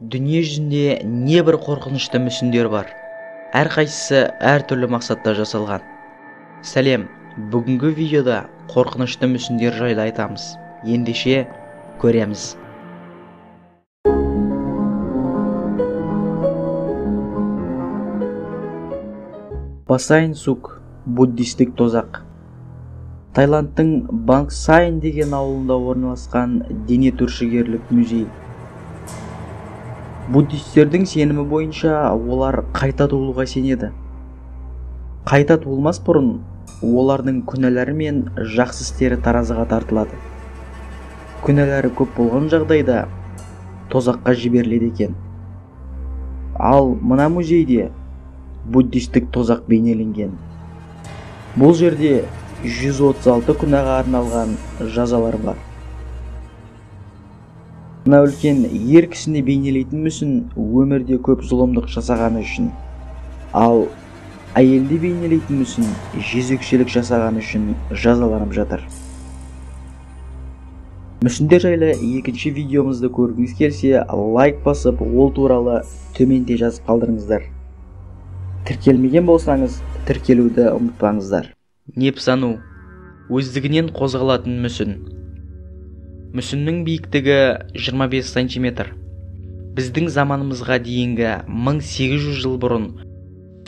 Дүние жүзінде небір қорқынышты мүсіндер бар. Әрқайсысы әртүрлі мақсатта жасалған. Сәлем, бүгінгі видеода қорқынышты мүсіндер жайлы айтамыз. Ендеше көреміз. Басайн Сук, буддистік тозақ. Таиландтың Бang Saen деген ауылында орналасқан дене түршігерлік музей. Буддистердің сенімі бойынша олар қайта туылуға сенеді. Қайта туылмас бұрын олардың күнәлары мен жақсы істері таразыға тартылады. Күнәлары көп болған жағдайда тозаққа жіберіледі екен. Ал мына музейде буддистік тозақ бейнеленген. Бұл жерде 136 күнәға арналған жазалар бар. Мына үлкен ер кісіні бейнелейтін мүсін өмірде көп зұлымдық жасағаны үшін, ал әйелді бейнелейтін мүсін жезөкшелік жасағаны үшін жазаланып жатыр. Мүсіндер жайлы екінші видеомызды көргіңіз келсе, лайк басып, ол туралы төменде жазып қалдырыңыздар. Тіркелмеген болсаңыз, тіркелуді ұмытпаңыздар. Непсану, өздігінен қозғалатын мүсін. Мүсіннің биіктігі 25 см. Біздің заманымызға дейінгі 1800 жыл бұрын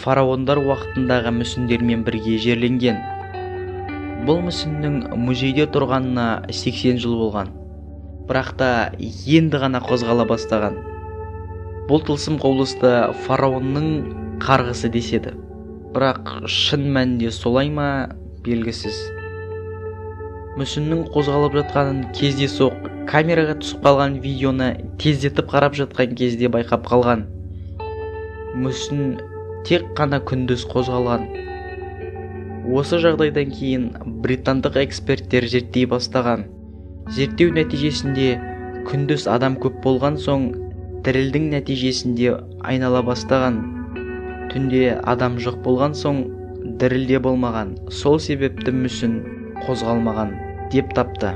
фараондар уақытындағы мүсіндермен бірге жерленген. Бұл мүсіннің музейде тұрғанына 80 жыл болған. Бірақ та енді ғана қозғала бастаған. Бұл тылсым құбылысты фараонның қарғысы деседі. Бірақ шын мәнінде солай ма, белгісіз. Мүсіннің қозғалып жатқанын кездейсоқ камераға түсіп қалған видеоны тездетіп қарап жатқан кезде байқап қалған. Мүсін тек қана күндіз қозғалған. Осы жағдайдан кейін британдық эксперттер зерттей бастаған. Зерттеу нәтижесінде күндіз адам көп болған соң дірілдің нәтижесінде айнала бастаған. Түнде адам жоқ болған соң дірілде болмаған. Сол себепті мүсін қозғалмаған деп тапты.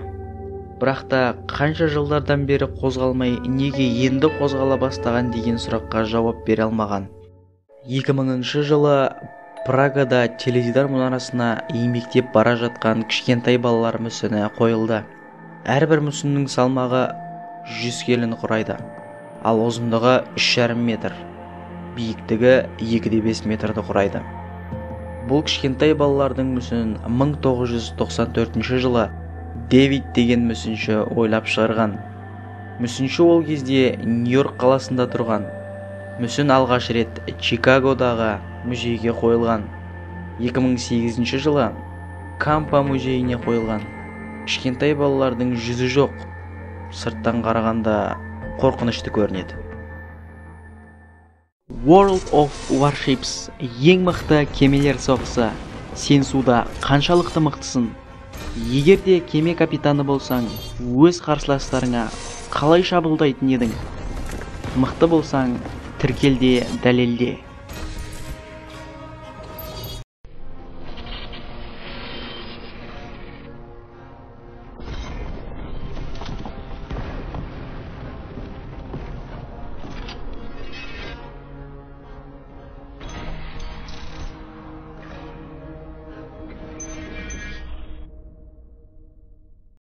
Бірақ та қанша жылдардан бері қозғалмай неге енді қозғала бастаған деген сұраққа жауап бере алмаған. 2000 жылы Прагада теледидар мұнарасына еңбектеп бара жатқан кішкентай балалар мүсіні қойылды. Әрбір мүсіннің салмағы 100 келіні құрайды, ал ұзындығы 3,5 метр, биіктігі 2,5 метрді құрайды. Бұл кішкентай балалардың мүсінін 1994 жылы Дэвид деген мүсінші ойлап шығарған. Мүсінші ол кезде Нью-Йорк қаласында тұрған. Мүсін алғаш рет Чикагодағы музейге қойылған. 2008 жылы Кампа музейіне қойылған. Кішкентай балалардың жүзі жоқ. Сырттан қарағанда қорқынышты көрінеді. World of Warships, ең мықты кемелер соғысы. Сен суда қаншалықты мықтысың? Егер де кеме капитаны болсаң, өз қарсыластарыңа қалай шабуылдайтын едің? Мықты болсаң, тіркелде, дәлелде.